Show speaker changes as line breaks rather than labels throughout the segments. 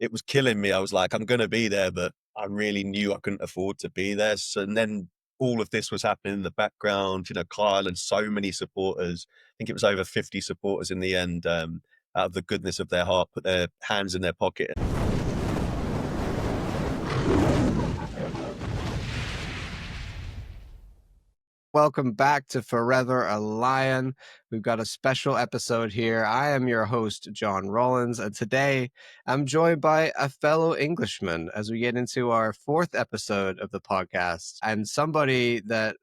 it was killing me. I was like, I'm going to be there, but I really knew I couldn't afford to be there. So and then all of this was happening in the background, Kyle and so many supporters. I think it was over 50 supporters in the end, out of the goodness of their heart, put their hands in their pocket.
Welcome back to Forever a Lion. We've got a special episode here. I am your host, John Rawlins, and today I'm joined by a fellow Englishman as we get into our fourth episode of the podcast, and somebody that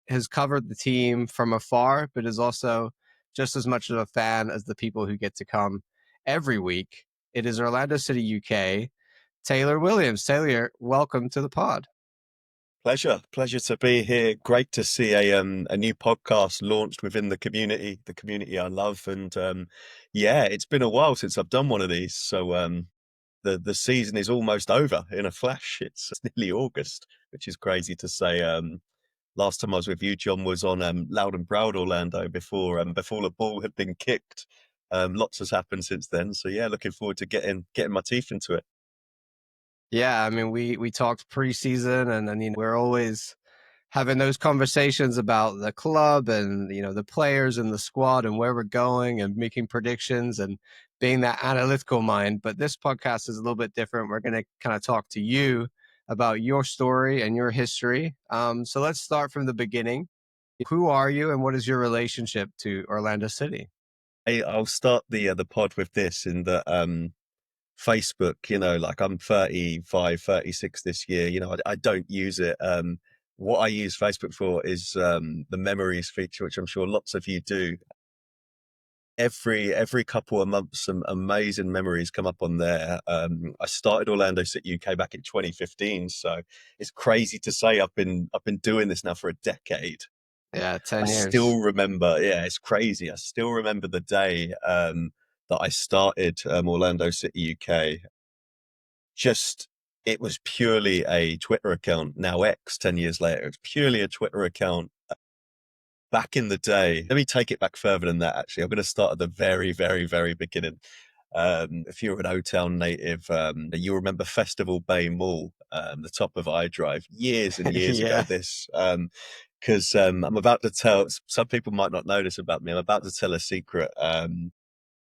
has covered the team from afar, but is also just as much of a fan as the people who get to come every week. It is Orlando City, UK, Taylor Williams. Taylor, welcome to the pod.
Pleasure to be here. Great to see a new podcast launched within the community I love, and yeah, it's been a while since I've done one of these. So the season is almost over in a flash. It's nearly August, which is crazy to say. Last time I was with you, John, was on Loud and Proud Orlando before the ball had been kicked. Lots has happened since then. So yeah, looking forward to getting my teeth into it.
Yeah, I mean, we talked preseason, and then we're always having those conversations about the club and the players and the squad and where we're going and making predictions and being that analytical mind. But this podcast is a little bit different. We're going to kind of talk to you about your story and your history. So let's start from the beginning. Who are you, and what is your relationship to Orlando City?
I'll start the pod with this in that Facebook, like I'm 35, 36 this year, I don't use it. What I use Facebook for is the memories feature, which I'm sure lots of you do. Every couple of months, some amazing memories come up on there. I started Orlando City UK back in 2015, so it's crazy to say I've been doing this now for a decade.
Yeah, 10
I
years.
still remember, yeah, it's crazy. I still remember the day that I started Orlando City UK. Just, it was purely a Twitter account, now X, 10 years later. It's purely a Twitter account. Back in the day, let me take it back further than that, actually. I'm going to start at the very, very, very beginning. If you're an O-Town native, you remember Festival Bay Mall, the top of iDrive, years and years ago,
Yeah.
this. Because I'm about to tell, some people might not know this about me, I'm about to tell a secret.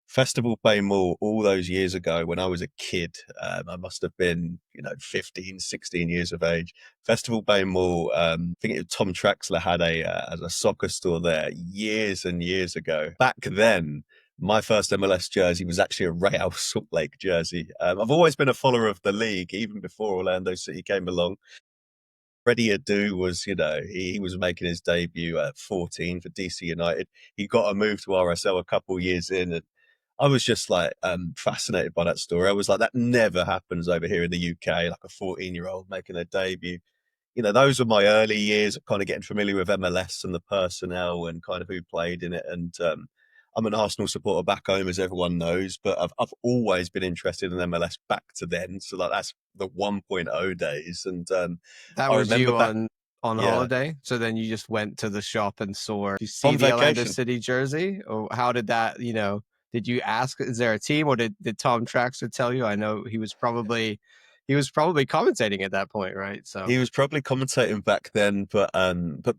Festival Bay Mall, all those years ago when I was a kid, I must have been, 15, 16 years of age. Festival Bay Mall, I think Tom Traxler had a soccer store there years and years ago. Back then, my first MLS jersey was actually a Real Salt Lake jersey. I've always been a follower of the league, even before Orlando City came along. Freddie Adu was, he was making his debut at 14 for DC United. He got a move to RSL a couple years in, and I was just like fascinated by that story. I was like, that never happens over here in the UK, like a 14-year-old making a debut. Those were my early years of kind of getting familiar with MLS and the personnel and kind of who played in it. And I'm an Arsenal supporter back home, as everyone knows, but I've always been interested in MLS back to then. So like that's the 1.0 days. And
That
I
was
remember
you
back,
on
yeah,
holiday? So then you just went to the shop and saw you see
on
the Orlando
vacation.
City jersey? Or how did that, did you ask, is there a team, or did Tom Traxler tell you? I know he was probably commentating at that point, right? So
He was probably commentating back then, but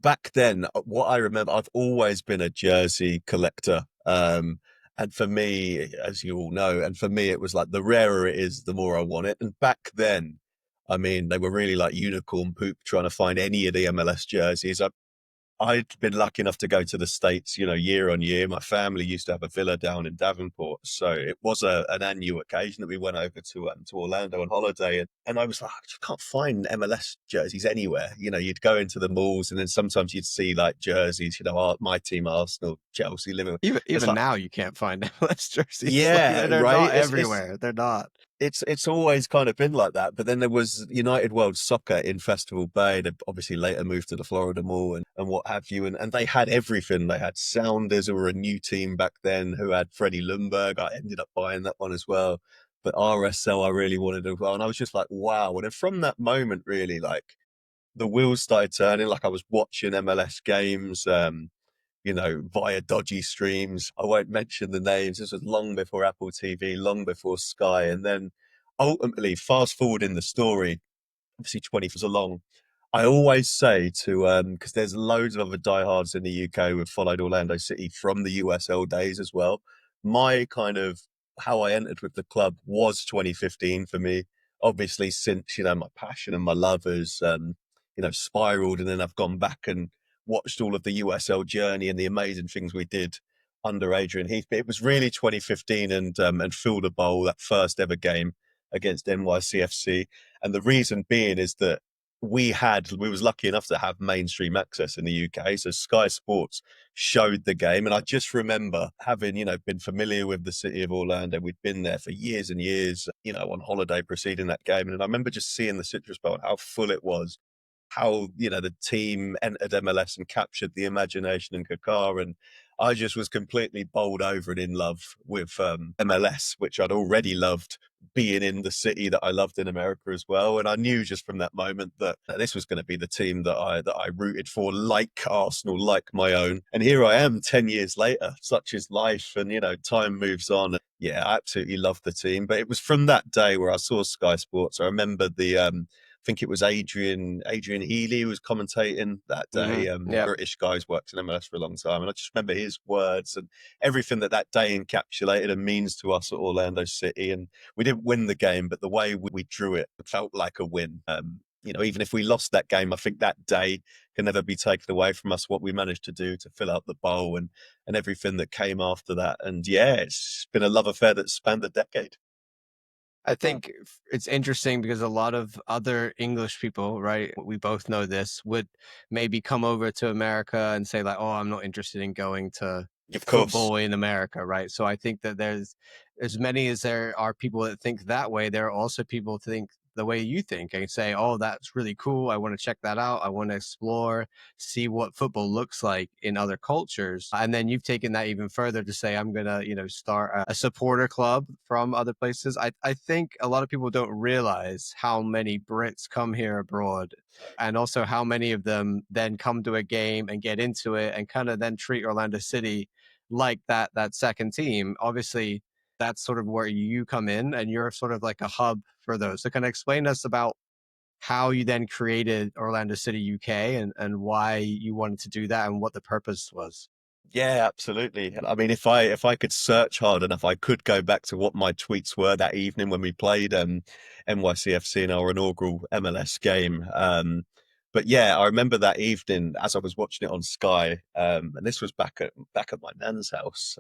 back then, what I remember, I've always been a jersey collector. And for me, as you all know, and for me, it was like the rarer it is, the more I want it. And back then, I mean, they were really like unicorn poop trying to find any of the MLS jerseys. I'd been lucky enough to go to the States, year on year. My family used to have a villa down in Davenport. So it was an annual occasion that we went over to Orlando on holiday. And I was like, I just can't find MLS jerseys anywhere. You'd go into the malls and then sometimes you'd see like jerseys, my team, Arsenal, Chelsea, Liverpool.
even
It's
even
like,
now you can't find MLS jerseys. Like
yeah,
they're
right.
not everywhere. They're not.
It's always kind of been like that. But then there was United World Soccer in Festival Bay. They obviously later moved to the Florida Mall and what have you. And they had everything. They had Sounders, who were a new team back then, who had Freddie Ljungberg. I ended up buying that one as well. But RSL, I really wanted as well. And I was just like, wow. And then from that moment, really, like the wheels started turning. Like I was watching MLS games. Via dodgy streams. I won't mention the names. This was long before Apple TV, long before Sky. And then ultimately, fast forward in the story, obviously 20 was along. I always say to because there's loads of other diehards in the UK who've followed Orlando City from the USL days as well. My kind of how I entered with the club was 2015 for me. Obviously, since my passion and my love has spiraled, and then I've gone back and watched all of the USL journey and the amazing things we did under Adrian Heath. But it was really 2015 and Fielder Bowl, that first ever game against NYCFC. And the reason being is that we was lucky enough to have mainstream access in the UK. So Sky Sports showed the game. And I just remember having, been familiar with the city of Orlando. We'd been there for years and years, on holiday preceding that game. And I remember just seeing the Citrus Bowl and how full it was, how, the team entered MLS and captured the imagination in Kaka. And I just was completely bowled over and in love with MLS, which I'd already loved being in the city that I loved in America as well. And I knew just from that moment that this was going to be the team that I rooted for, like Arsenal, like my own. And here I am 10 years later. Such is life, and time moves on. Yeah, I absolutely loved the team. But it was from that day where I saw Sky Sports. I remember I think it was Adrian Healy who was commentating that day.
Yeah.
British guy's worked in MLS for a long time, and I just remember his words and everything that day encapsulated and means to us at Orlando City. And we didn't win the game, but the way we drew it felt like a win. Even if we lost that game, I think that day can never be taken away from us. What we managed to do to fill out the bowl and everything that came after that. And yeah, it's been a love affair that spanned a decade.
I think it's interesting because a lot of other English people, right? We both know this, would maybe come over to America and say like, "Oh, I'm not interested in going to
Of course.
football in America," right? So I think that there's as many as there are people that think that way, there are also people to think the way you think and say, "Oh, that's really cool. I want to check that out. I want to explore, see what football looks like in other cultures." And then you've taken that even further to say, I'm going to, start a supporter club from other places. I think a lot of people don't realize how many Brits come here abroad and also how many of them then come to a game and get into it and kind of then treat Orlando City like that second team. Obviously, that's sort of where you come in and you're sort of like a hub for those. So kind of explain to us about how you then created Orlando City UK and why you wanted to do that and what the purpose was.
Yeah, absolutely. I mean, if I could search hard enough, I could go back to what my tweets were that evening when we played NYCFC in our inaugural MLS game. But yeah, I remember that evening as I was watching it on Sky, and this was back at my nan's house.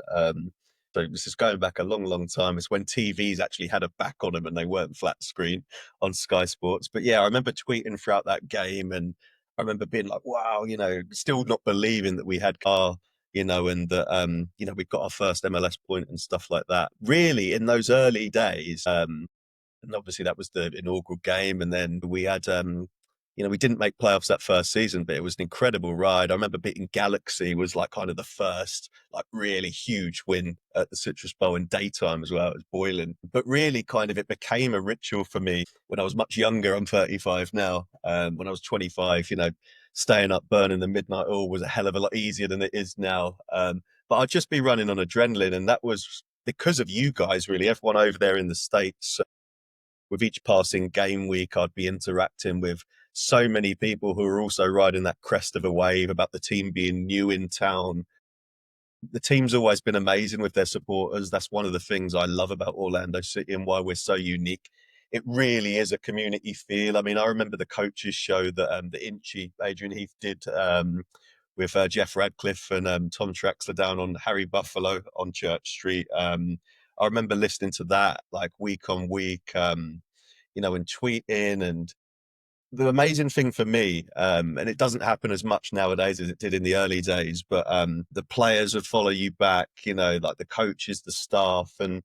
So this is going back a long, long time. It's when TVs actually had a back on them and they weren't flat screen on Sky Sports. But yeah, I remember tweeting throughout that game, and I remember being like, "Wow," still not believing that we had and that we've got our first MLS point and stuff like that. Really, in those early days, and obviously that was the inaugural game, and then we had we didn't make playoffs that first season, but it was an incredible ride. I remember beating Galaxy was like kind of the first like really huge win at the Citrus Bowl in daytime as well. It was boiling, but really kind of it became a ritual for me when I was much younger. I'm 35 now. When I was 25, staying up burning the midnight oil was a hell of a lot easier than it is now. But I'd just be running on adrenaline, and that was because of you guys, really, everyone over there in the States. With each passing game week, I'd be interacting with so many people who are also riding that crest of a wave about the team being new in town. The team's always been amazing with their supporters. That's one of the things I love about Orlando City and why we're so unique. It really is a community feel. I mean, I remember the coaches show that the Inchy Adrian Heath did with Jeff Radcliffe and Tom Traxler down on Harry Buffalo on Church Street. I remember listening to that like week on week, and tweeting. And the amazing thing for me, and it doesn't happen as much nowadays as it did in the early days, but the players would follow you back, like the coaches, the staff, and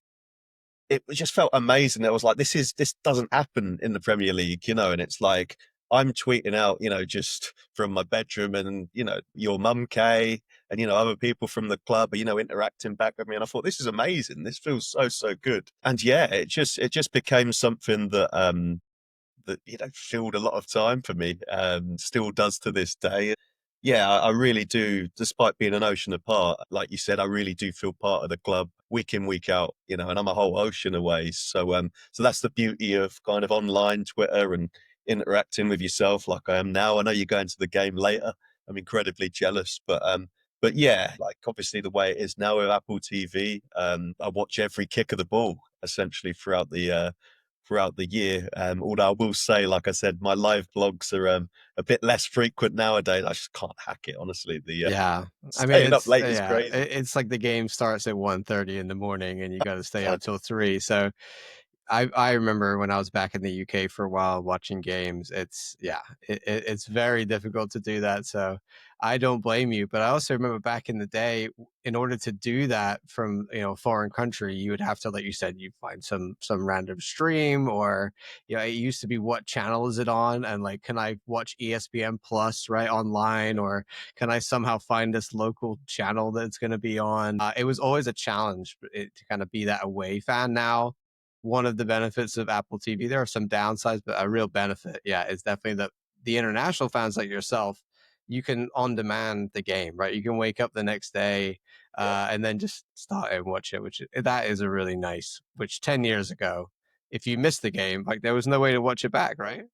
it just felt amazing. It was like this doesn't happen in the Premier League, and it's like I'm tweeting out, just from my bedroom, and your mum Kay, and other people from the club are interacting back with me, and I thought this is amazing. This feels so good, and yeah, it just became something that filled a lot of time for me, still does to this day. Yeah, I really do. Despite being an ocean apart, like you said, I really do feel part of the club week in, week out, and I'm a whole ocean away. So that's the beauty of kind of online Twitter and interacting with yourself like I am now. I know you're going to the game later. I'm incredibly jealous, but yeah, like obviously the way it is now with Apple TV, I watch every kick of the ball essentially throughout the year. Although I will say, like I said, my live blogs are a bit less frequent nowadays. I just can't hack it, honestly. The
Yeah. I mean,
staying up late is crazy.
it's like the game starts at 1:30 in the morning and you gotta stay
Uh,
up till 3, so I remember when I was back in the UK for a while watching games. It's yeah, it's very difficult to do that. So I don't blame you. But I also remember back in the day, in order to do that from a foreign country, you would have to, like you said, you find some random stream, or it used to be what channel is it on, and like can I watch ESPN Plus right online, or can I somehow find this local channel that's going to be on? It was always a challenge to kind of be that away fan. Now one of the benefits of Apple TV. There are some downsides, but a real benefit, yeah, is definitely the international fans like yourself. You can on demand the game, right? You can wake up the next day
yeah.
and then just start and watch it, that is a really nice. Which 10 years ago, if you missed the game, like there was no way to watch it back, right?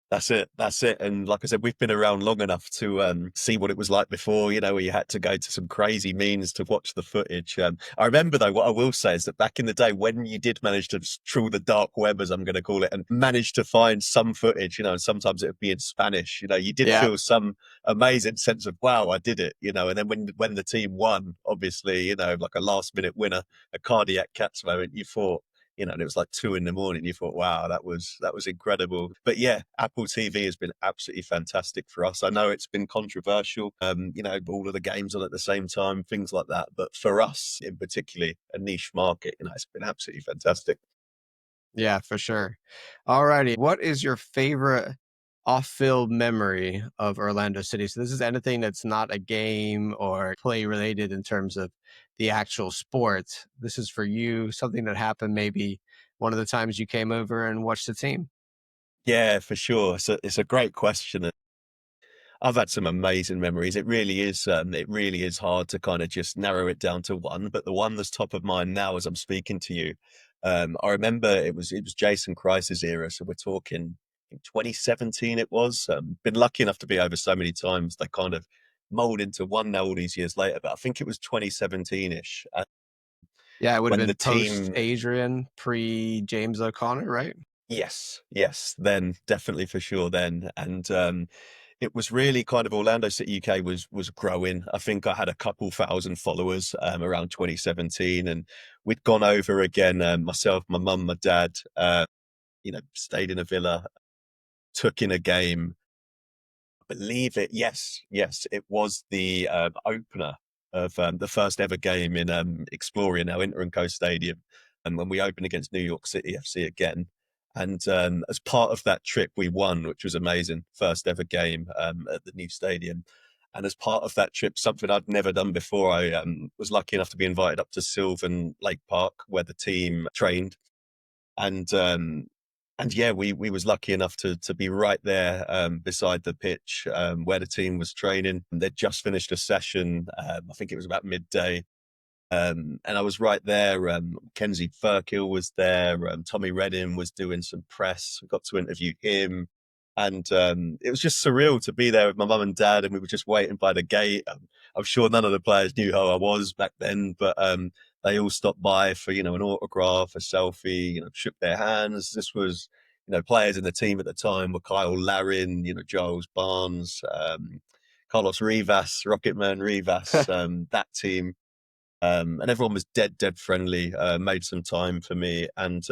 That's it. That's it. And like I said, we've been around long enough to see what it was like before, where you had to go to some crazy means to watch the footage. I remember, though, what I will say is that back in the day, when you did manage to trawl the dark web, as I'm going to call it, and manage to find some footage, and sometimes it would be in Spanish, you did
Yeah.
feel some amazing sense of, wow, I did it, and then when the team won, obviously, like a last minute winner, a cardiac catch moment, you thought, and it was like 2 in the morning. You thought, wow, that was incredible. But yeah, Apple TV has been absolutely fantastic for us. I know it's been controversial, all of the games on at the same time, things like that. But for us in particularly, a niche market, it's been absolutely fantastic.
Yeah, for sure. Alrighty. What is your favorite off-field memory of Orlando City? So this is anything that's not a game or play related in terms of the actual sport. This is for you, something that happened maybe one of the times you came over and watched the team.
Yeah, for sure. It's a great question. I've had some amazing memories. It really is hard to kind of just narrow it down to one, but the one that's top of mind now as I'm speaking to you, I remember it was Jason Chris's era, so we're talking in 2017 it was. Been lucky enough to be over so many times. They kind of mold into one now all these years later, but I think it was 2017-ish
Yeah, it would have
when
been
the
post
team.
Adrian, pre James O'Connor, right?
Yes, yes, then definitely for sure then. And it was really kind of Orlando City UK was growing. I think I had a couple thousand followers around 2017, and we'd gone over again, myself, my mum, my dad, stayed in a villa, took in a game, believe it. Yes, yes, it was the opener of the first ever game in Exploria, now Inter and Co Stadium, and when we opened against New York City FC again. And as part of that trip, we won, which was amazing. First ever game at the new stadium. And as part of that trip, something I'd never done before, I was lucky enough to be invited up to Sylvan Lake Park, where the team trained, and yeah, we was lucky enough to be right there beside the pitch where the team was training. They'd just finished a session. I think it was about midday. And I was right there. Kenzie Firkill was there. Tommy Redding was doing some press. We got to interview him. And it was just surreal to be there with my mum and dad, and we were just waiting by the gate. I'm sure none of the players knew who I was back then, but they all stopped by for an autograph, a selfie, shook their hands. This was players in the team at the time were Kyle Larin, Giles Barnes, Carlos Rivas, Rocketman Rivas, that team. And everyone was dead friendly, made some time for me. And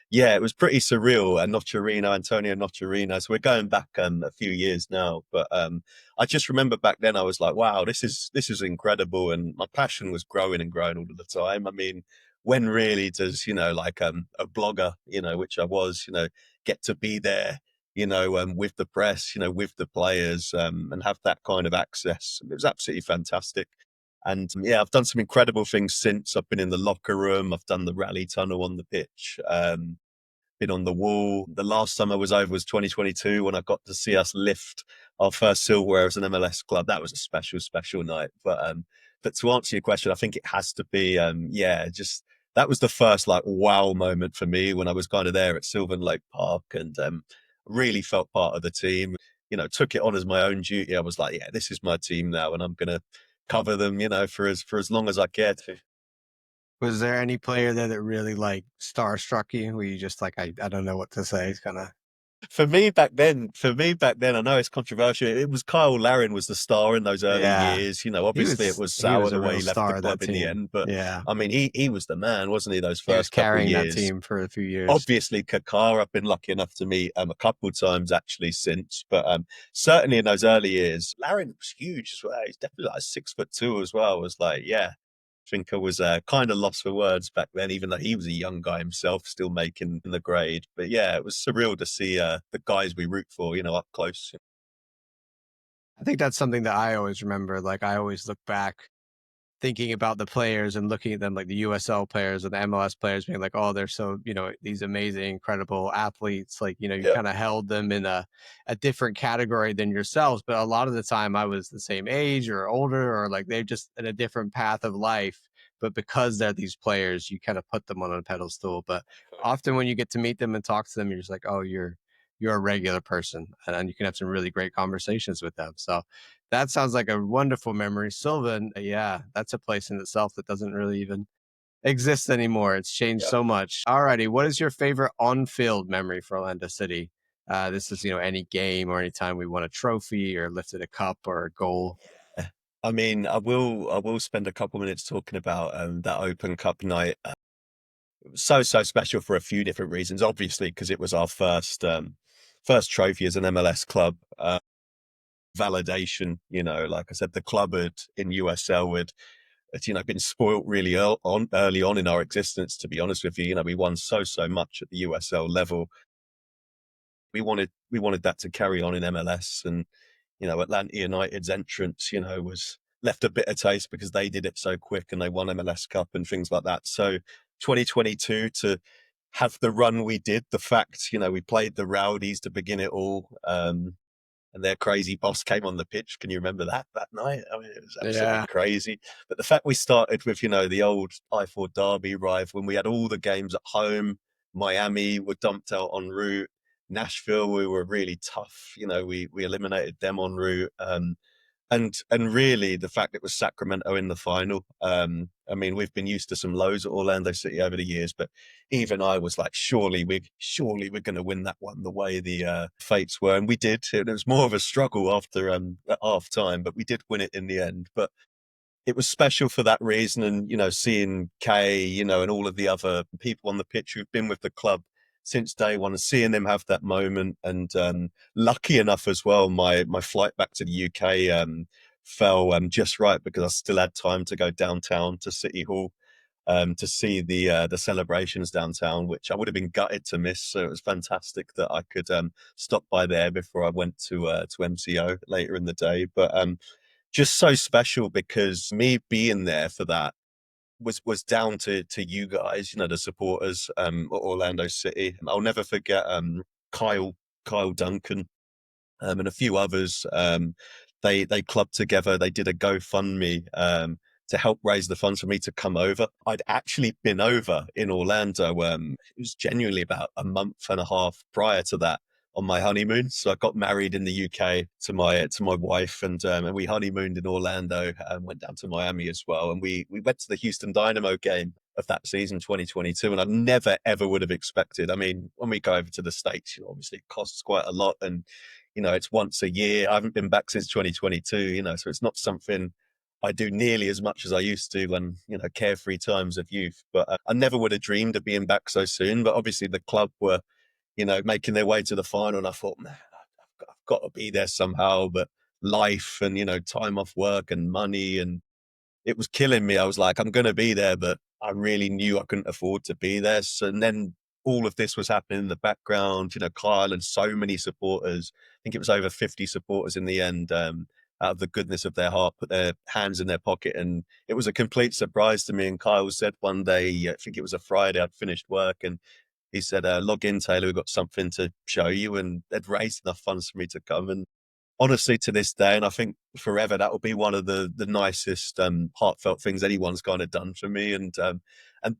yeah, it was pretty surreal. And Nocerino, Antonio Nocerino. So we're going back a few years now. But I just remember back then I was like, wow, this is incredible. And my passion was growing and growing all of the time. I mean, when really does, like a blogger, which I was, get to be there, with the press, with the players, and have that kind of access. It was absolutely fantastic. And yeah, I've done some incredible things since. I've been in the locker room. I've done the rally tunnel on the pitch. been on the wall. The last time I was over was 2022 when I got to see us lift our first silverware as an MLS club. That was a special, special night. But to answer your question, I think it has to be, yeah, just that was the first like wow moment for me when I was kind of there at Sylvan Lake Park and really felt part of the team. Took it on as my own duty. I was like, yeah, this is my team now, and I'm gonna cover them, for as long as I care to.
Was there any player there that really like starstruck you? Where you just like, I don't know what to say. It's kind of
For me back then, I know it's controversial. It was Kyle Larin was the star in those early
yeah.
years.
He
Obviously it
was
was
he
sour
was
the
a
way
real
he left the
star of that
club in the
team.
end, but
Yeah,
I mean, he was the man, wasn't he? Those
he was
first couple
carrying that
years.
team for a few years.
Obviously, Kaka, I've been lucky enough to meet a couple of times actually since, but certainly in those early years, Larin was huge as well. He's definitely like 6'2" as well. I was like, yeah, I think I was kind of lost for words back then, even though he was a young guy himself, still making the grade. But yeah, it was surreal to see the guys we root for, up close.
I think that's something that I always remember. Like I always look back thinking about the players and looking at them like the USL players or the MLS players being like, oh, they're so, these amazing, incredible athletes. Like, you
Yeah.
kind of held them in a different category than yourselves. But a lot of the time I was the same age or older or like they're just in a different path of life. But because they're these players, you kind of put them on a pedestal. But often when you get to meet them and talk to them, you're just like, oh, you're a regular person and you can have some really great conversations with them. So that sounds like a wonderful memory. Sylvan, yeah, that's a place in itself that doesn't really even exist anymore. It's changed
Yeah.
so much. Alrighty, what is your favorite on-field memory for Orlando City? This is, any game or any time we won a trophy or lifted a cup or a goal.
I mean, I will spend a couple minutes talking about that Open Cup night. It was so special for a few different reasons. Obviously, because it was our first trophy as an MLS club. Validation, like I said, the club in USL had been spoilt really early on in our existence. To be honest with you, we won so much at the USL level. We wanted that to carry on in MLS, and Atlanta United's entrance, was left a bitter taste because they did it so quick and they won MLS Cup and things like that. So 2022 to have the run we did, the fact, we played the Rowdies to begin it all. And their crazy boss came on the pitch. Can you remember that night? I mean, it was absolutely
Yeah.
crazy. But the fact we started with, the old I-4 Derby rive when we had all the games at home, Miami were dumped out en route, Nashville, we were really tough. We eliminated them en route. And really the fact it was Sacramento in the final. I mean, we've been used to some lows at Orlando City over the years, but even I was like, surely we're going to win that one the way the fates were, and we did. It was more of a struggle after at half time, but we did win it in the end. But it was special for that reason. And, seeing Kay, and all of the other people on the pitch who've been with the club since day one and seeing them have that moment. And lucky enough as well, my flight back to the UK fell just right because I still had time to go downtown to City Hall to see the celebrations downtown, which I would have been gutted to miss. So it was fantastic that I could stop by there before I went to MCO later in the day. But just so special because me being there for that was down to you guys, the supporters at Orlando City. I'll never forget Kyle Kyle Duncan and a few others. They clubbed together. They did a GoFundMe to help raise the funds for me to come over. I'd actually been over in Orlando. It was genuinely about a month and a half prior to that on my honeymoon. So I got married in the UK to my wife, and we honeymooned in Orlando and went down to Miami as well. And we went to the Houston Dynamo game of that season 2022, and I never ever would have expected. I mean, when we go over to the States, obviously it costs quite a lot, and it's once a year. I haven't been back since 2022, so it's not something I do nearly as much as I used to when, carefree times of youth. But I never would have dreamed of being back so soon. But obviously the club were, making their way to the final. And I thought, man, I've got to be there somehow. But life and, time off work and money and it was killing me. I was like, I'm going to be there, but I really knew I couldn't afford to be there. So, and then all of this was happening in the background, Kyle and so many supporters. I think it was over 50 supporters in the end, out of the goodness of their heart, put their hands in their pocket. And it was a complete surprise to me. And Kyle said one day, I think it was a Friday, I'd finished work and he said, "Log in, Taylor. We've got something to show you," and they'd raised enough funds for me to come. And honestly, to this day, and I think forever, that will be one of the nicest, heartfelt things anyone's kind of done for me. And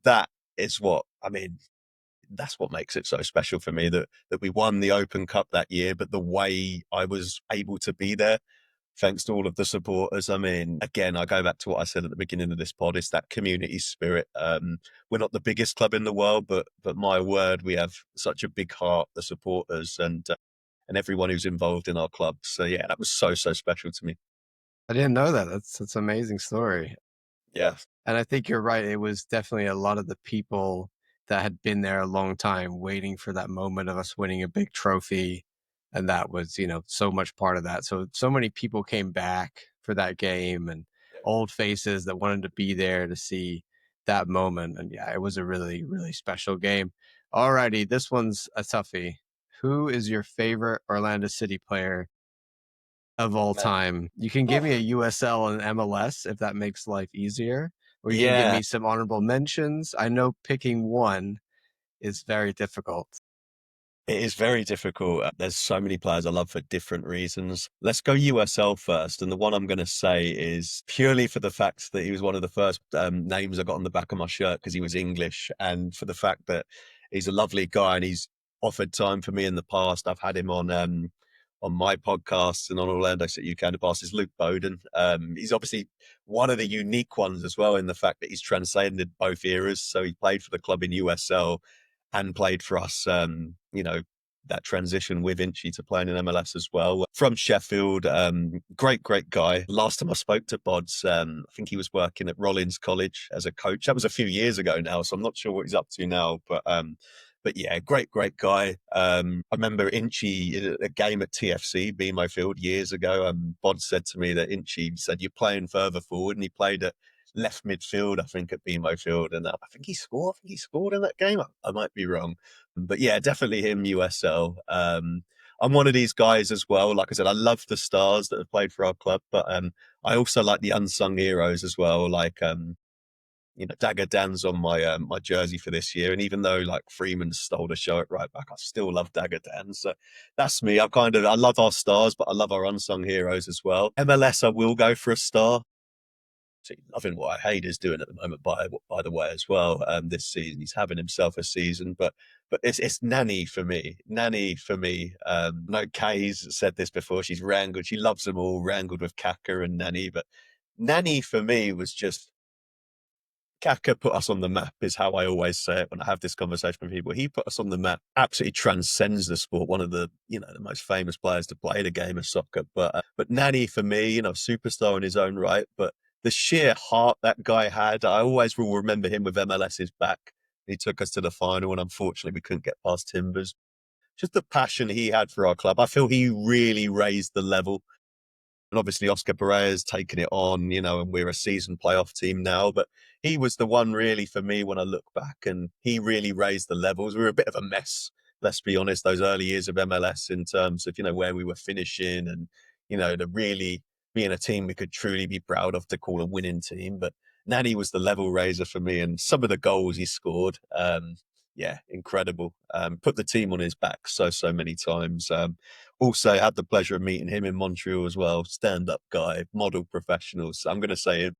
that is what I mean. That's what makes it so special for me that we won the Open Cup that year, but the way I was able to be there, thanks to all of the supporters. I mean, again, I go back to what I said at the beginning of this pod. It's that community spirit. We're not the biggest club in the world, but my word, we have such a big heart, the supporters and everyone who's involved in our club. So yeah, that was so special to me.
I didn't know that. That's an amazing story.
Yeah,
And I think you're right. It was definitely a lot of the people that had been there a long time waiting for that moment of us winning a big trophy. And that was, so much part of that. So many people came back for that game and old faces that wanted to be there to see that moment. And yeah, it was a really, really special game. Alrighty, this one's a toughie. Who is your favorite Orlando City player of all
man.
time? You can give me a USL and MLS if that makes life easier, or you can give
Yeah,
me some honorable mentions. I know picking one is very difficult.
it is very difficult. There's so many players I love for different reasons. Let's go USL first. And the one I'm going to say is purely for the fact that he was one of the first names I got on the back of my shirt because he was English. And for the fact that he's a lovely guy and he's offered time for me in the past. I've had him on my podcasts and on Orlando City UK in the past is Luke Bowden. He's obviously one of the unique ones as well in the fact that he's transcended both eras. So he played for the club in USL and played for us, that transition with Inchy to playing in MLS as well. From Sheffield, great guy. Last time I spoke to Bods, I think he was working at Rollins College as a coach. That was a few years ago now, so I'm not sure what he's up to now. But yeah, great guy. I remember Inchy in a game at TFC, BMO Field, years ago. Bod said to me that Inchy said, "You're playing further forward," and he played at left midfield, I think, at BMO Field, and I think he scored. I think he scored in that game. I might be wrong, but yeah, definitely him. USL. I'm one of these guys as well. Like I said, I love the stars that have played for our club, but I also like the unsung heroes as well. Like Dagger Dan's on my jersey for this year, and even though like Freeman stole the show at right back, I still love Dagger Dan. So that's me. I love our stars, but I love our unsung heroes as well. MLS, I will go for a star. So loving what Hayder's doing at the moment, by the way, as well. This season, he's having himself a season, but it's Nani for me. Nani for me. No, Kay's said this before. She's wrangled. She loves them all. Wrangled with Kaka and Nani, but Nani for me was just Kaka put us on the map, is how I always say it when I have this conversation with people. He put us on the map, absolutely transcends the sport. One of the most famous players to play the game of soccer. But Nani for me, superstar in his own right. But the sheer heart that guy had, I always will remember him with MLS's back. He took us to the final, and unfortunately, we couldn't get past Timbers. Just the passion he had for our club. I feel he really raised the level, and obviously Oscar Pereira's taken it on, and we're a seasoned playoff team now. But he was the one really for me when I look back, and he really raised the levels. We were a bit of a mess, let's be honest, those early years of MLS in terms of, where we were finishing and, the really being a team we could truly be proud of to call a winning team. But Nani was the level raiser for me, and some of the goals he scored, yeah, incredible. Put the team on his back so many times. Also had the pleasure of meeting him in Montreal as well. Stand-up guy, model professional. So I'm going to say him.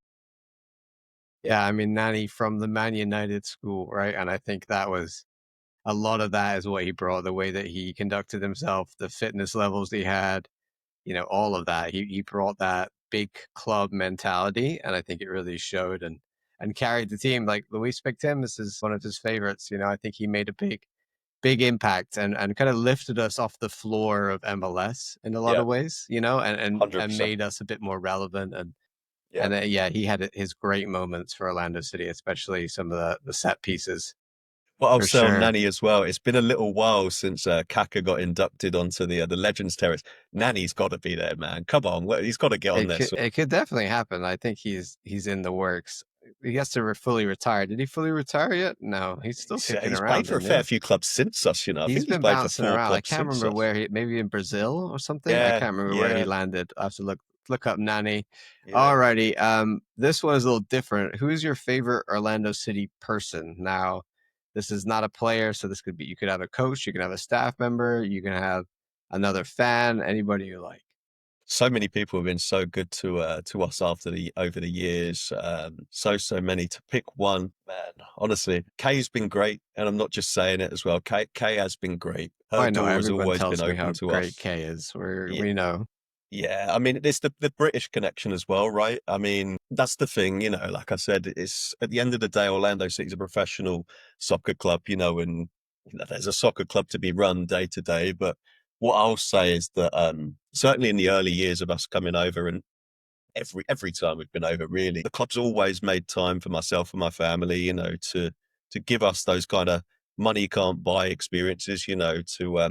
Yeah, I mean, Nani from the Man United school, right? And I think that was a lot of that is what he brought, the way that he conducted himself, the fitness levels he had, all of that. He brought that big club mentality, and I think it really showed and carried the team. Like Luis picked him. This is one of his favorites. I think he made a big impact and kind of lifted us off the floor of MLS in a lot
Yeah,
of ways, and
100%.
made us a bit more relevant.
Yeah.
And yeah, he had his great moments for Orlando City, especially some of the set pieces
What I'll
for
say on
sure.
Nani as well, it's been a little while since Kaka got inducted onto the Legends Terrace. Nani's got to be there, man. Come on, he's got to get on
It
there.
could
So
it could definitely happen. I think he's in the works. He has to fully retire. Did he fully retire yet? No, he's still kicking
he's played
around,
for a
isn't
fair
he?
few clubs since us. I
He's
think he's
been
played for
bouncing
four
around. I
clubs
can't
since
remember
us.
where maybe in Brazil or something. I
Yeah,
can't remember where he
yeah,
landed. I have to look up Nani.
yeah.
Alrighty. This one is a little different. Who is your favorite Orlando City person? Now, this is not a player, so this could be, you could have a coach, you can have a staff member, you can have another fan, anybody you like.
So many people have been so good to us over the years. So many to pick one, man. Honestly, Kay's been great, and I'm not just saying it as well. Kay has been great. Her
I know
door has
everyone
always been
tells me
open
how
to
great
us.
Kay is.
Yeah,
We know.
yeah. I mean, it's the British connection as well, right? I mean, that's the thing, like I said, it's at the end of the day, Orlando City's a professional soccer club, and there's a soccer club to be run day to day. But what I'll say is that certainly in the early years of us coming over, and every time we've been over, really, the club's always made time for myself and my family, to give us those kind of money can't buy experiences, to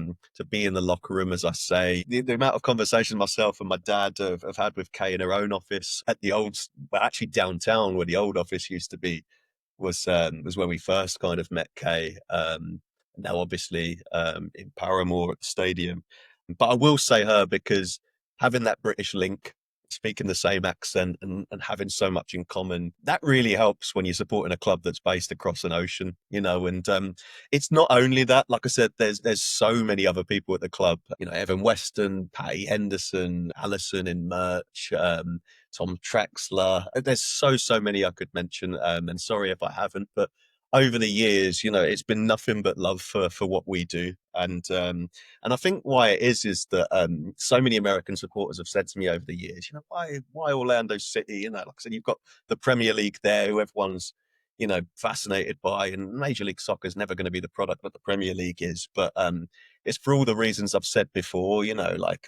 be in the locker room, as I say. The amount of conversation myself and my dad have had with Kay in her own office at the well, actually downtown where the old office used to be, was when we first kind of met Kay. Now obviously in Paramore at the stadium. But I will say her because having that British link, speaking the same accent, and having so much in common, that really helps when you're supporting a club that's based across an ocean, and it's not only that. Like I said, there's so many other people at the club, Evan Weston, Patty Henderson, Allison in merch, Tom Traxler. There's so many I could mention, and sorry if I haven't, but over the years, it's been nothing but love for what we do. And I think why it is that so many American supporters have said to me over the years, why Orlando City? Like I said, you've got the Premier League there, who everyone's fascinated by, and Major League Soccer is never going to be the product that the Premier League is. But it's for all the reasons I've said before. Like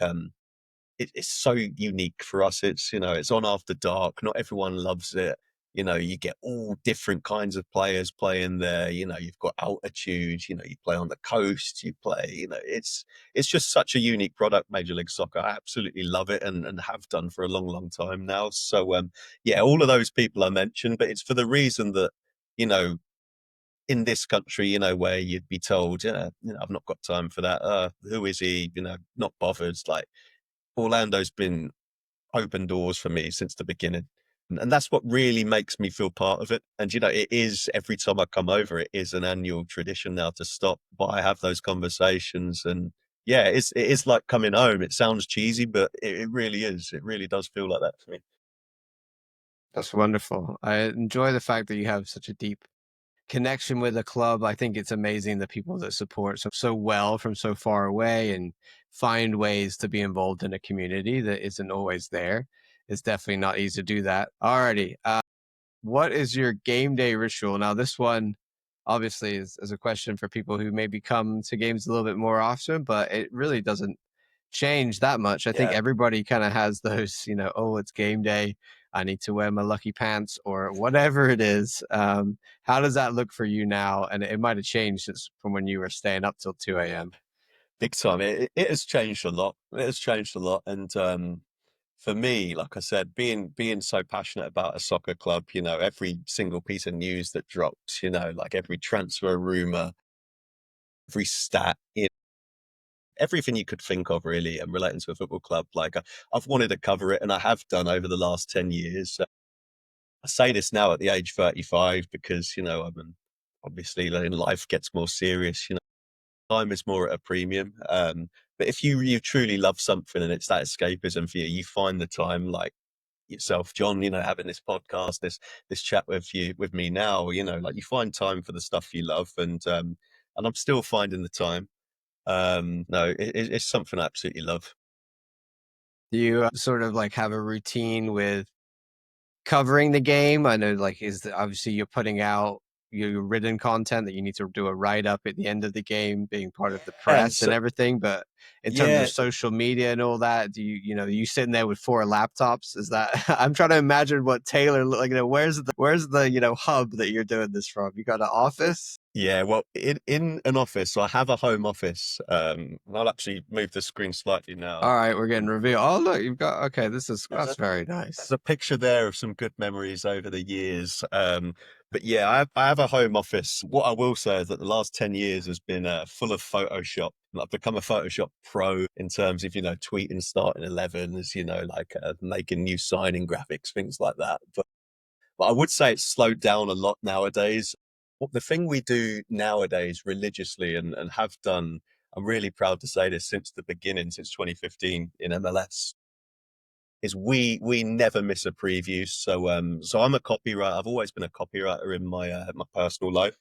it's so unique for us. It's on after dark. Not everyone loves it. You get all different kinds of players playing there. You've got altitude. You play on the coast. You play. It's just such a unique product, Major League Soccer. I absolutely love it, and have done for a long time now. So yeah, all of those people I mentioned, but it's for the reason that you know in this country, where you'd be told, I've not got time for that. Who is he? Not bothered. Like Orlando's been open doors for me since the beginning. And that's what really makes me feel part of it. And, it is every time I come over, it is an annual tradition now to stop by, have those conversations. And yeah, it is like coming home. It sounds cheesy, but it really is. It really does feel like that to me.
That's wonderful. I enjoy the fact that you have such a deep connection with a club. I think it's amazing the people that support so well from so far away and find ways to be involved in a community that isn't always there. It's definitely not easy to do that. Alrighty. What is your game day ritual? Now, this one obviously is a question for people who maybe come to games a little bit more often, but it really doesn't change that much. I think
Yeah.
everybody kind of has those, oh, it's game day. I need to wear my lucky pants or whatever it is. How does that look for you now? And it might have changed since from when you were staying up till 2 a.m.
Big time. It has changed a lot. It has changed a lot. And for me, like I said, being so passionate about a soccer club, every single piece of news that drops, like every transfer rumor, every stat, everything you could think of really, and relating to a football club. Like I've wanted to cover it, and I have done over the last 10 years. I say this now at the age 35 because, obviously when life gets more serious, time is more at a premium. But if you truly love something and it's that escapism for you, you find the time, like yourself, John, having this podcast, this chat with me now, like you find time for the stuff you love, and I'm still finding the time. No, it's something I absolutely love.
Do you sort of like have a routine with covering the game? I know, like, obviously you're putting out your written content that you need to do a write up at the end of the game, being part of the
Yeah,
press and everything. But in terms of
yeah,
social media and all that, do you sitting there with 4 laptops? Is that I'm trying to imagine what Taylor like? Where's the hub that you're doing this from? You got an office?
yeah. Well, in an office, so I have a home office. And I'll actually move the screen slightly now.
All right, we're getting revealed. Oh, look, you've got okay.
There's
That's
a
very
there's
nice.
a picture there of some good memories over the years. But yeah, I have a home office. What I will say is that the last 10 years has been full of Photoshop. I've become a Photoshop pro in terms of, tweeting starting 11s, like making new signing graphics, things like that. But I would say it's slowed down a lot nowadays. What the thing we do nowadays religiously and have done, I'm really proud to say this since the beginning, since 2015 in MLS, is we never miss a preview. So I'm a copywriter. I've always been a copywriter in my personal life.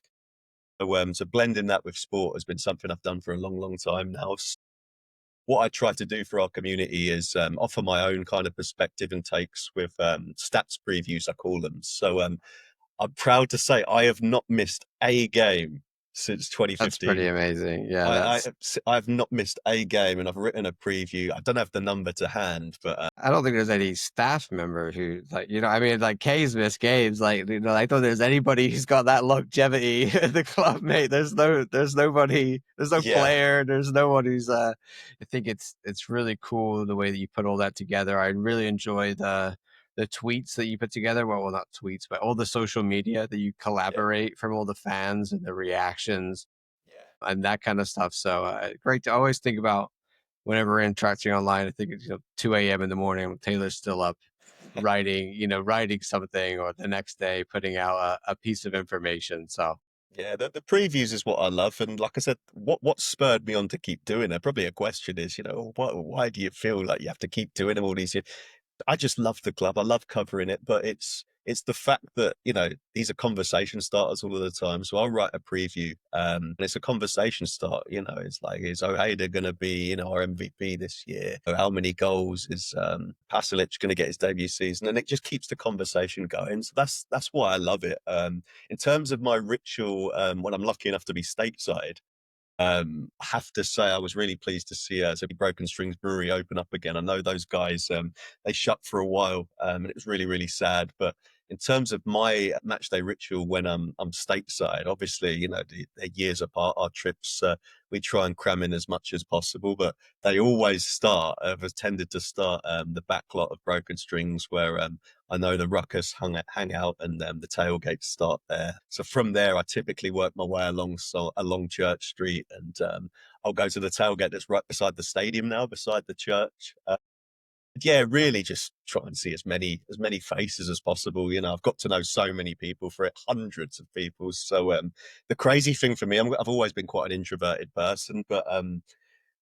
So blending that with sport has been something I've done for a long time now. What I try to do for our community is offer my own kind of perspective and takes with stats previews, I call them. So I'm proud to say I have not missed a game since
That's pretty
2015.
amazing. Yeah,
I, I
that's
I've not missed a game, and I've written a preview. I don't have the number to hand, but
I don't think there's any staff member who like I mean like K's missed games like I don't think there's anybody who's got that longevity in the club, mate. There's nobody, there's no
yeah,
player, there's no one who's I think it's really cool the way that you put all that together. I really enjoy the tweets that you put together. Well, not tweets, but all the social media that you
yeah,
collaborate from all the fans and the reactions
yeah.
and that kind of stuff. So great to always think about whenever we're interacting online. I think it's 2 a.m. in the morning when Taylor's still up writing, writing something, or the next day putting out a piece of information. So
Yeah, the previews is what I love, and like I said, what spurred me on to keep doing it? Probably a question is, why do you feel like you have to keep doing them all these years? I just love the club. I love covering it, but it's the fact that these are conversation starters all of the time. So I'll write a preview, and it's a conversation start. It's like, is Ojeda going to be our MVP this year? Or how many goals is Pasalic going to get his debut season? And it just keeps the conversation going. So that's why I love it. In terms of my ritual, when I'm lucky enough to be stateside. I have to say I was really pleased to see Broken Strings Brewery open up again. I know those guys, they shut for a while, and it was really sad. But in terms of my match day ritual when I'm stateside, obviously, they're years apart. Our trips, we try and cram in as much as possible, but they always have tended to start the back lot of Broken Strings, where I know the ruckus hang out, and the tailgates start there. So from there, I typically work my way along Church Street, and I'll go to the tailgate that's right beside the stadium now, beside the church. Yeah, really, just try and see as many faces as possible. I've got to know so many people for it, hundreds of people. So the crazy thing for me, I've always been quite an introverted person, but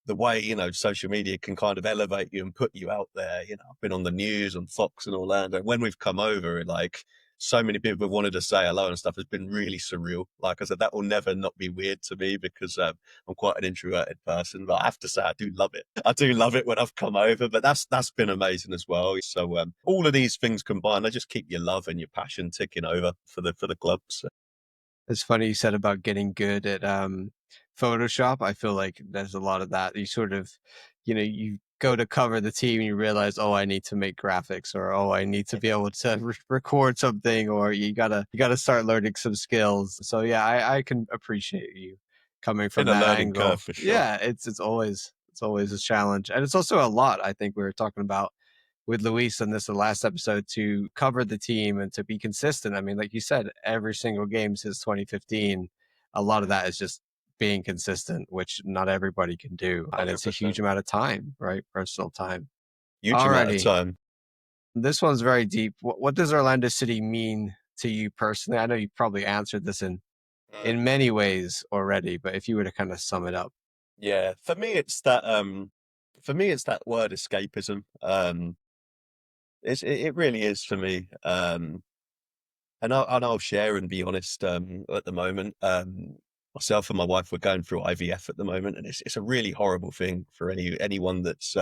the way social media can kind of elevate you and put you out there. I've been on the news on Fox and Orlando. When we've come over, like, so many people have wanted to say hello and stuff. Has been really surreal. Like I said, that will never not be weird to me because I'm quite an introverted person, but I have to say I do love it. I do love it when I've come over, but that's been amazing as well. So all of these things combined, they just keep your love and your passion ticking over for the club. So.
it's funny you said about getting good at Photoshop. I feel like there's a lot of that. You sort of, you go to cover the team and you realize, oh, I need to make graphics, or oh, I need to be able to record something, or you gotta start learning some skills. So yeah, I can appreciate you coming from
Been a
that
learning curve
angle.
for sure.
Yeah, it's always a challenge, and it's also a lot. I think we were talking about with Luis in this the last episode, to cover the team and to be consistent. I mean, like you said, every single game since 2015, a lot of that is just being consistent, which not everybody can do. And it's a huge
100%.
amount of time, right? Personal time.
Huge amount of
Alrighty.
time.
This one's very deep. What does Orlando City mean to you personally? I know you probably answered this in many ways already, but if you were to kind of sum it up.
Yeah, for me it's that word escapism. It really is for me. And I'll share and be honest. At the moment, myself and my wife, we're going through IVF at the moment, and it's a really horrible thing for anyone that's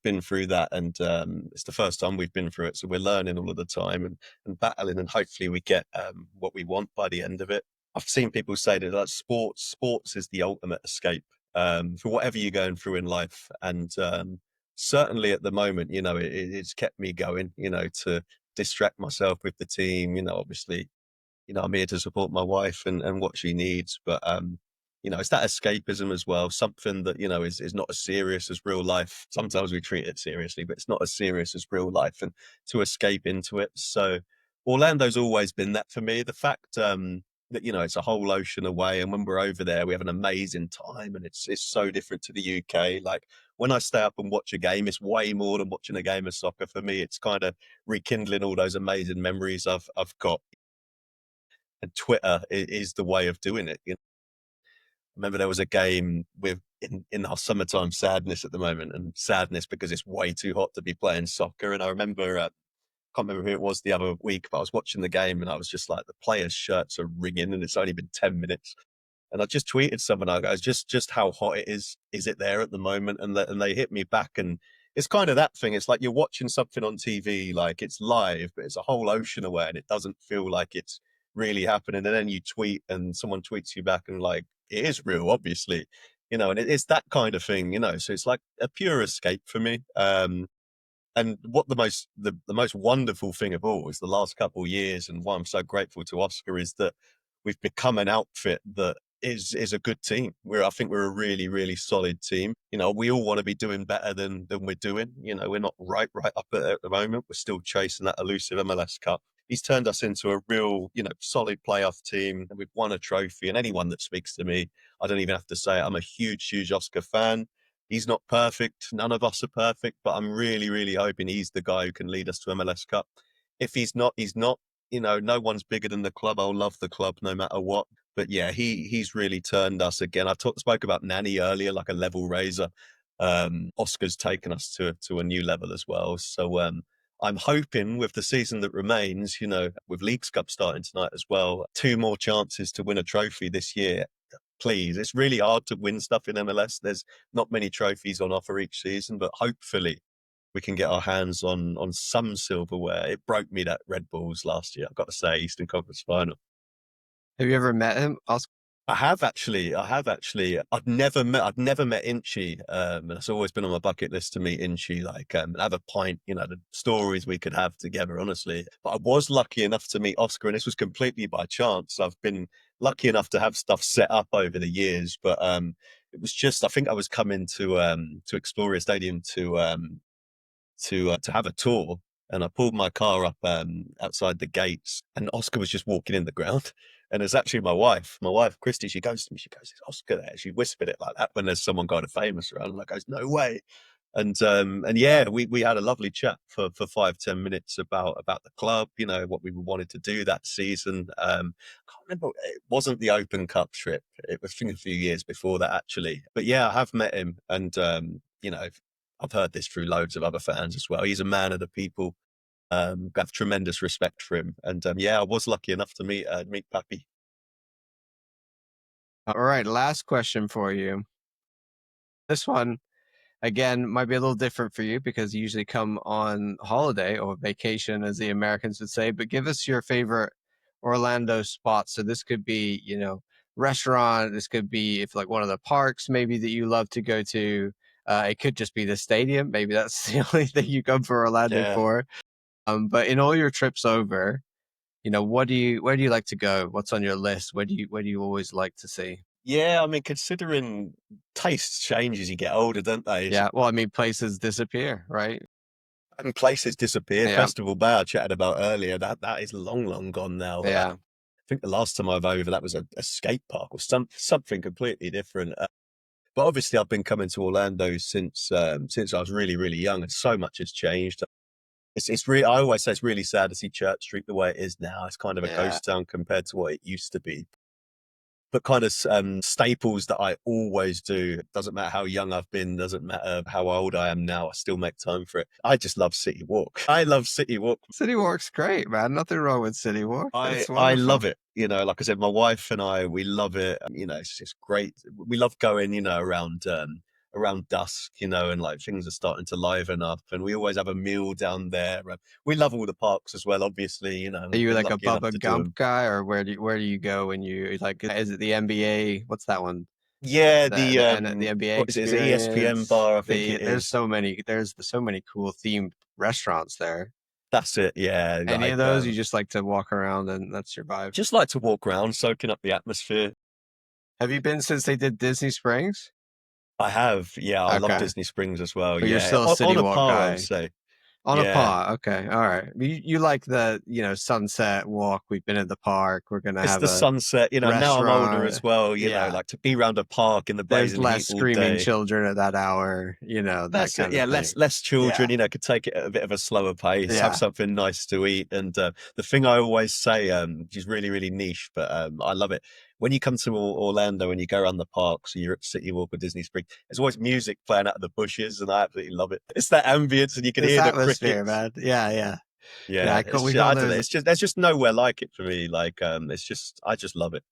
been through that. And it's the first time we've been through it, so we're learning all of the time and battling, and hopefully we get what we want by the end of it. I've seen people say that, like, sports is the ultimate escape for whatever you're going through in life, and certainly at the moment, it's kept me going. To distract myself with the team. Obviously, I'm here to support my wife and what she needs, but it's that escapism as well. Something that is not as serious as real life. Sometimes we treat it seriously, but it's not as serious as real life, and to escape into it. So Orlando's always been that for me. The fact that it's a whole ocean away, and when we're over there, we have an amazing time, and it's so different to the UK. Like, when I stay up and watch a game, it's way more than watching a game of soccer for me. It's kind of rekindling all those amazing memories I've got. and Twitter is the way of doing it. Remember there was a game in our summertime sadness at the moment, and sadness because it's way too hot to be playing soccer. And I remember, can't remember who it was the other week, but I was watching the game and I was just like, the players' shirts are ringing, and it's only been 10 minutes. And I just tweeted someone, I goes, just how hot it is it there at the moment? And they hit me back, and it's kind of that thing. It's like you're watching something on TV, like it's live, but it's a whole ocean away, and it doesn't feel like it's really happening. And then you tweet, and someone tweets you back, and like it is real, obviously, and it's that kind of thing. So it's like a pure escape for me. And what the most wonderful thing of all is the last couple of years, and why I'm so grateful to Oscar is that we've become an outfit that is a good team. I think we're a really, really solid team. We all want to be doing better than we're doing. We're not right up at the moment. We're still chasing that elusive MLS Cup. He's turned us into a real, solid playoff team, and we've won a trophy. And anyone that speaks to me, I don't even have to say it. I'm a huge, huge Oscar fan. He's not perfect. None of us are perfect, but I'm really, really hoping he's the guy who can lead us to MLS Cup. If he's not, he's not. No one's bigger than the club. I'll love the club no matter what. But yeah, he's really turned us again. Spoke about Nani earlier, like a level raiser. Oscar's taken us to a new level as well. So I'm hoping with the season that remains, with Leagues Cup starting tonight as well, 2 more chances to win a trophy this year. Please, it's really hard to win stuff in MLS. There's not many trophies on offer each season, but hopefully we can get our hands on some silverware. It broke me that Red Bulls last year, I've got to say, Eastern Conference Final.
Have you ever met him? Oscar?
I have actually. I've never met Inchi. And it's always been on my bucket list to meet Inchi, like, and have a pint, the stories we could have together, honestly. But I was lucky enough to meet Oscar, and this was completely by chance. I've been lucky enough to have stuff set up over the years, but it was just, I think I was coming to Exploria Stadium to have a tour, and I pulled my car up outside the gates, and Oscar was just walking in the ground. And it's actually my wife, Christy. She goes to me, she goes, "Is Oscar there?" She whispered it like that when there's someone kind of famous around. And I goes, "No way." And yeah, we had a lovely chat for 5-10 minutes about the club, what we wanted to do that season. I can't remember, it wasn't the Open Cup trip. It was, I think, a few years before that, actually. But yeah, I have met him, and I've heard this through loads of other fans as well. He's a man of the people. Have tremendous respect for him, and yeah, I was lucky enough to meet Pappy.
All right, last question for you. This one, again, might be a little different for you because you usually come on holiday or vacation, as the Americans would say, but give us your favorite Orlando spot. So this could be, restaurant. This could be if like one of the parks maybe that you love to go to. It could just be the stadium. Maybe that's the only thing you come for Orlando
Yeah,
for. But in all your trips over, where do you like to go? What's on your list? Where do you always like to see?
yeah. I mean, considering tastes change as you get older, don't they?
Yeah, well, I mean, places disappear, right?
And places disappear.
Yeah,
Festival Bay I chatted about earlier, that is long, long gone now.
yeah.
I think the last time I was over, that was a skate park or something completely different. But obviously, I've been coming to Orlando since I was really, really young, and so much has changed. It's really, I always say it's really sad to see Church Street the way it is now. It's kind of a
Yeah.
ghost town compared to what it used to be. But kind of staples that I always do. Doesn't matter how young I've been, doesn't matter how old I am now, I still make time for it. I just love City Walk. I love City Walk.
City Walk's great, man. Nothing wrong with City Walk.
I
It's
I
wonderful.
love it. Like I said, my wife and I, we love it. It's just great. We love going, around dusk, and like things are starting to liven up, and we always have a meal down there. We love all the parks as well, obviously.
Are you
We're
like a
lucky enough
Bubba
to do
Gump
them.
guy, or where do you go when you like? Is it the NBA? What's that one?
Yeah,
The NBA
what is it? Is it ESPN
experience.
bar? I think it
There's
is.
so many cool themed restaurants there.
That's it. Yeah,
Any of
like
those you just like to walk around and that's your vibe.
just like to walk around, soaking up the atmosphere.
Have you been since they did Disney Springs?
I have, yeah, I love
Okay,
Disney Springs as well.
but you're
Yeah,
still a
on
City
a
Walk
par, I would
guy.
say.
On a
Yeah.
paw. Okay. All right. You like the, sunset walk. We've been in the park. We're gonna
It's
have
the
a
sunset, now I'm older
restaurant.
as well,
Yeah.
like to be round a park in the
There's
blazing
less
heat all
screaming
day.
children at that hour, that
That's it.
kind of
Yeah,
thing.
less children.
Yeah.
Could take it at a bit of a slower pace. Have
Yeah.
something nice to eat. And the thing I always say, which is really really niche, but I love it. When you come to Orlando and you go around the parks, so you're at City Walk or Disney Springs, there's always music playing out of the bushes, and I absolutely love it. It's that ambience, and you can
This
hear the
atmosphere,
crickets.
man. Yeah, yeah. Yeah,
Yeah,
we
I
go
don't
there.
know. It's just there's just nowhere like it for me. Like it's just I just love it.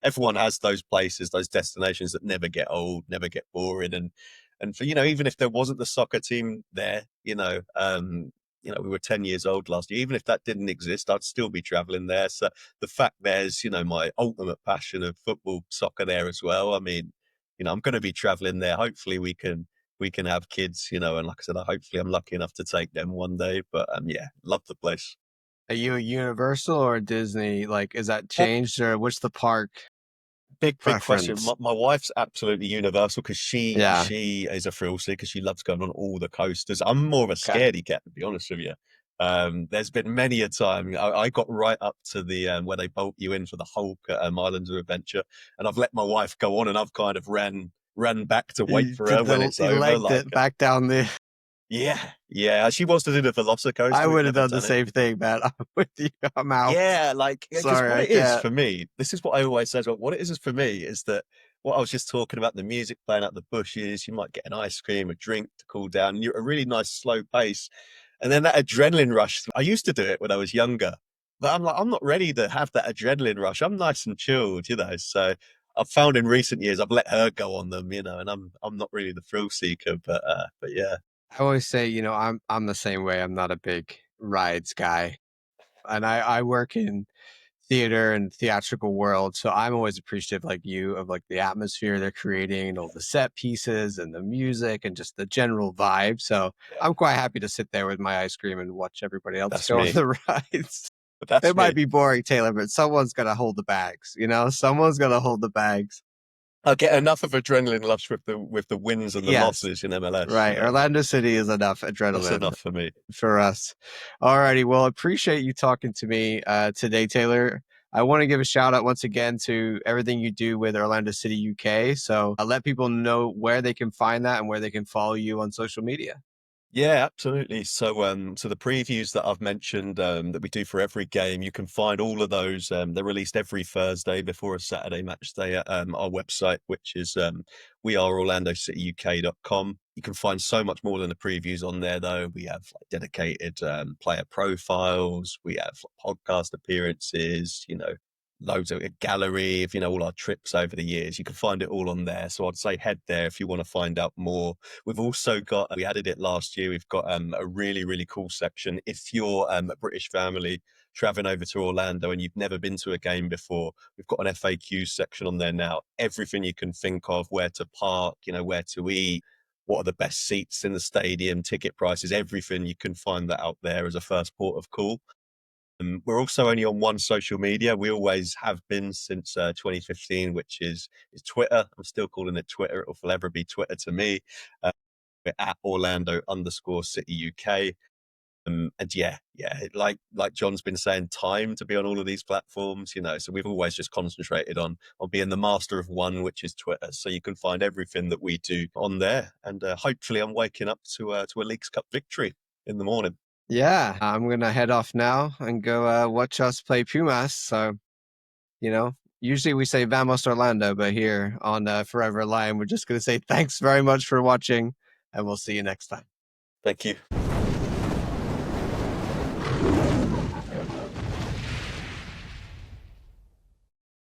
Everyone has those places, those destinations that never get old, never get boring, and for even if there wasn't the soccer team there, we were 10 years old last year. Even if that didn't exist, I'd still be traveling there. So the fact there's my ultimate passion of football, soccer there as well. I mean, I'm going to be traveling there. Hopefully we can have kids, and like I said, hopefully I'm lucky enough to take them one day. But yeah, love the place.
Are you a Universal or a Disney? Like, is that
Uh,
changed or what's the park
Big question.
preference?
My wife's absolutely universal because she
Yeah.
she is a thrill seeker. She loves going on all the coasters. I'm more of a
Okay.
scaredy cat, to be honest with you. There's been many a time I got right up to the where they bolt you in for the Hulk at Islands of Adventure, and I've let my wife go on, and I've kind of ran back to wait
You
for her
did
when it's
you
over.
legged
Like
it back down the
yeah, yeah. She wants to do the
I
Velocicoaster. We've
would have
never
done the
done it.
same thing, man. I'm with you. I'm out.
Yeah, like because
Sorry,
what
I
it is
can't.
for me, this is what I always say. What it is for me is that what I was just talking about, the music playing out the bushes. You might get an ice cream, a drink to cool down. You're at a really nice slow pace, and then that adrenaline rush. I used to do it when I was younger, but I'm like, I'm not ready to have that adrenaline rush. I'm nice and chilled. So I've found in recent years I've let her go on them, and I'm not really the thrill seeker, but yeah,
I always say, I'm the same way. I'm not a big rides guy. And I work in theater and theatrical world, so I'm always appreciative like you of like the atmosphere they're creating and all the set pieces and the music and just the general vibe. So
yeah,
I'm quite happy to sit there with my ice cream and watch everybody else
that's
go on
me.
the rides.
But that's
It might
me.
be boring, Taylor, but someone's gonna hold the bags. Someone's gonna hold the bags.
I get enough of adrenaline rush with the wins and the
Yes,
losses in MLS.
right. Orlando City is enough
That's
adrenaline
enough for me.
for us. Alrighty, well, appreciate you talking to me today, Taylor. I want to give a shout out once again to everything you do with Orlando City UK. So I'll let people know where they can find that and where they can follow you on social media.
Yeah, absolutely. So the previews that I've mentioned that we do for every game, you can find all of those. They're released every Thursday before a Saturday match day at our website, which is weareorlandocityuk.com. You can find so much more than the previews on there, though. We have like dedicated player profiles, we have like, podcast appearances, loads of a gallery of all our trips over the years. You can find it all on there. So I'd say head there if you want to find out more. We've also got, we added it last year, we've got a really, really cool section. If you're a British family traveling over to Orlando and you've never been to a game before, we've got an FAQ section on there now. Everything you can think of, where to park, where to eat, what are the best seats in the stadium, ticket prices, everything. You can find that out there as a first port of call. We're also only on one social media. We always have been since 2015, which is Twitter. I'm still calling it Twitter. It will forever be Twitter to me. We're at Orlando_City UK. And yeah, like John's been saying, time to be on all of these platforms. So we've always just concentrated on being the master of one, which is Twitter. So you can find everything that we do on there. And hopefully, I'm waking up to a Leagues Cup victory in the morning.
Yeah, I'm gonna head off now and go watch us play Pumas. So, usually we say Vamos Orlando, but here on Forever Lion, we're just gonna say thanks very much for watching, and we'll see you next time.
Thank you.